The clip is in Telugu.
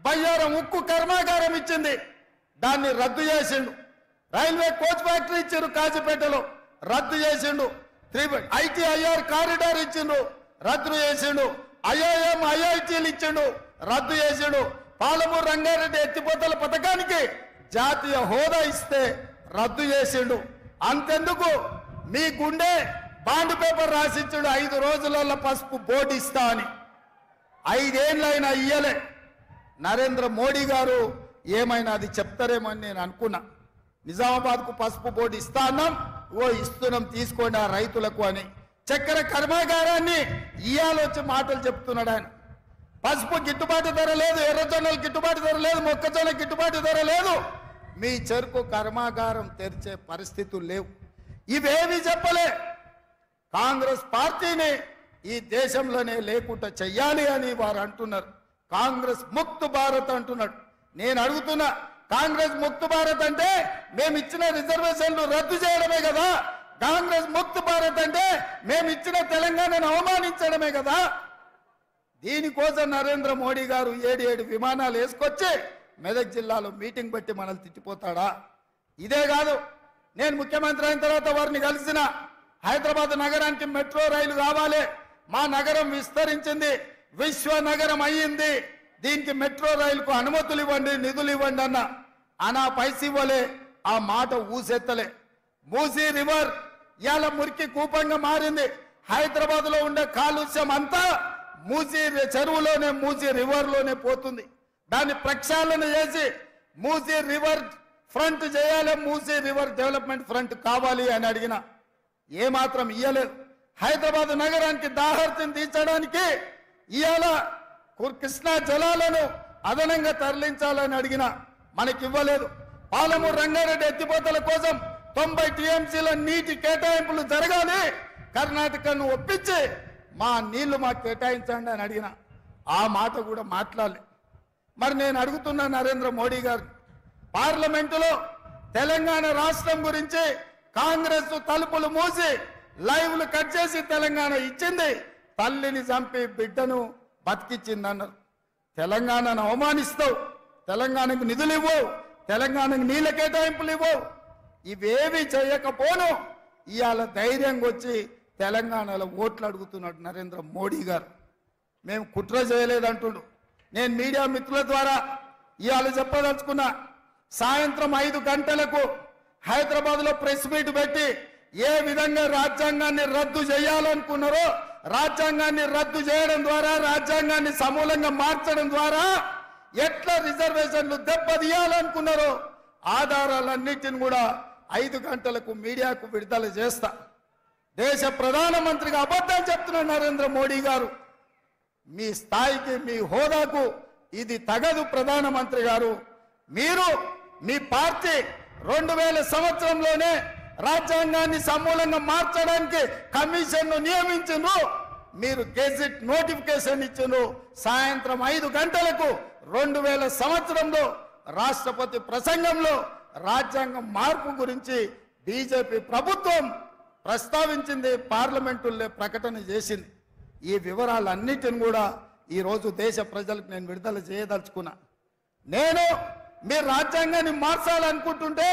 బయ్యారం ఉక్కు కర్మాగారం ఇచ్చింది, దాన్ని రద్దు చేసిండు. రైల్వే కోచ్ ఫ్యాక్టరీ ఇచ్చిండు కాజీపేటలో, రద్దు చేసిండు. ITIR కారిడార్ ఇచ్చిండు, రద్దు చేసిండు. IIM IITలు ఇచ్చిండు, రద్దు చేసిండు. పాలమూరు రంగారెడ్డి ఎత్తిపోతల పథకానికి జాతీయ హోదా ఇస్తే రద్దు చేసిండు. అంతెందుకు మీ గుండె బాండ్ పేపర్ రాసిచ్చుడు 5 రోజులలో పసుపు బోర్డు ఇస్తా అని. 5 ఏళ్ళైనా ఇయ్యలే. నరేంద్ర మోడీ గారు ఏమైనా అది చెప్తారేమని నేను అనుకున్నా. నిజామాబాద్కు పసుపు బోర్డు ఇస్తా అన్నాం, ఇస్తున్నాం తీసుకోండి ఆ రైతులకు అని. చక్కెర కర్మాగారాన్ని ఇయ్యాలొచ్చి మాటలు చెప్తున్నాడు ఆయన. పసుపు గిట్టుబాటు ధర లేదు, ఎర్రజొన్నలు గిట్టుబాటు ధర లేదు, మొక్కజొన్న గిట్టుబాటు ధర లేదు. మీ చెరుకు కర్మాగారం తెరిచే పరిస్థితులు లేవు. ఇవేవి చెప్పలే. కాంగ్రెస్ పార్టీని ఈ దేశంలోనే లేకుండా చెయ్యాలి అని వారు అంటున్నారు. కాంగ్రెస్ ముక్త్ భారత్ అంటున్నాడు. నేను అడుగుతున్నా, కాంగ్రెస్ ముక్త్ భారత్ అంటే మేము ఇచ్చిన రిజర్వేషన్లు రద్దు చేయడమే కదా? కాంగ్రెస్ ముక్త్ భారత్ అంటే మేము ఇచ్చిన తెలంగాణను అవమానించడమే కదా? దీనికోసం నరేంద్ర మోడీ గారు 7 విమానాలు వేసుకొచ్చి మెదక్ జిల్లాలో మీటింగ్ పెట్టి మనల్ని తిట్టిపోతాడా? ఇదే కాదు, నేను ముఖ్యమంత్రి అయిన తర్వాత వారిని కలిసిన. హైదరాబాద్ నగరానికి మెట్రో రైలు కావాలి, మా నగరం విస్తరించింది, విశ్వ నగరం అయ్యింది, దీనికి మెట్రో రైలుకు అనుమతులు ఇవ్వండి, నిధులు ఇవ్వండి అన్న. అనా పైసి ఇవ్వలే, ఆ మాట ఊసెత్తలే. మూసీ రివర్ ఇవాళ మురికి కూపంగా మారింది. హైదరాబాద్ లో ఉండే కాలుష్యం అంతా మూసీ చెరువులోనే, మూసీ రివర్లోనే పోతుంది. దాన్ని ప్రక్షాళన చేసి మూసీ రివర్ ఫ్రంట్ చేయాలి, మూసీ రివర్ డెవలప్మెంట్ ఫ్రంట్ కావాలి అని అడిగిన. ఏమాత్రం ఇయ్యలేదు. హైదరాబాద్ నగరానికి దాహర్తిని తీర్చడానికి ఇవాళ కృష్ణా జలాలను అదనంగా తరలించాలని అడిగిన, మనకివ్వలేదు. పాలమూరు రంగారెడ్డి ఎత్తిపోతల కోసం 90 TMCల నీటి కేటాయింపులు జరగాలి, కర్ణాటకను ఒప్పించి మా నీళ్లు మాకు కేటాయించండి అని అడిగిన. ఆ మాట కూడా మాట్లాడలే. మరి నేను అడుగుతున్నా నరేంద్ర మోడీ గారు, పార్లమెంటులో తెలంగాణ రాష్ట్రం గురించి కాంగ్రెస్ తలుపులు మూసి లైవ్లు కట్ చేసి తెలంగాణ ఇచ్చింది, తల్లిని చంపి బిడ్డను బతికిచ్చింది అన్నారు. తెలంగాణను అవమానిస్తావు, తెలంగాణకు నిధులు ఇవ్వవు, తెలంగాణకు నీళ్ళ కేటాయింపులు ఇవ్వవు. ఇవేవి చేయకపోను ఇవాళ ధైర్యంగా వచ్చి తెలంగాణలో ఓట్లు అడుగుతున్నాడు నరేంద్ర మోడీ గారు. మేము కుట్ర చేయలేదంటుండు. నేను మీడియా మిత్రుల ద్వారా ఇవాళ చెప్పదలుచుకున్నా, సాయంత్రం 5 గంటలకు హైదరాబాద్లో ప్రెస్ మీట్ పెట్టి ఏ విధంగా రాజ్యాంగాన్ని రద్దు చేయాలనుకున్నారో, రాజ్యాంగాన్ని రద్దు చేయడం ద్వారా, రాజ్యాంగాన్ని సమూలంగా మార్చడం ద్వారా ఎట్లా రిజర్వేషన్లు దెబ్బతీయాలనుకున్నారో ఆధారాలన్నిటిని కూడా 5 గంటలకు మీడియాకు విడుదల చేస్తా. దేశ ప్రధానమంత్రిగా అబద్ధాలు చెప్తున్నారు నరేంద్ర మోడీ గారు. మీ స్థాయికి, మీ హోదాకు ఇది తగదు. ప్రధానమంత్రి గారు, మీరు మీ పార్టీ 2000 సంవత్సరంలోనే రాజ్యాంగాన్ని సమూలంగా మార్చడానికి కమిషన్ను నియమించిండ్రు, మీరు గెజిట్ నోటిఫికేషన్ ఇచ్చిండ్రు. సాయంత్రం 5 గంటలకు 2000 సంవత్సరంలో రాష్ట్రపతి ప్రసంగంలో రాజ్యాంగం మార్పు గురించి బీజేపీ ప్రభుత్వం ప్రస్తావించింది, పార్లమెంటులో ప్రకటన చేసింది. ఈ వివరాలన్నిటిని కూడా ఈరోజు దేశ ప్రజలకు నేను విడుదల చేయదలుచుకున్నా. నేను మీరు రాజ్యాంగాన్ని మార్చాలనుకుంటుంటే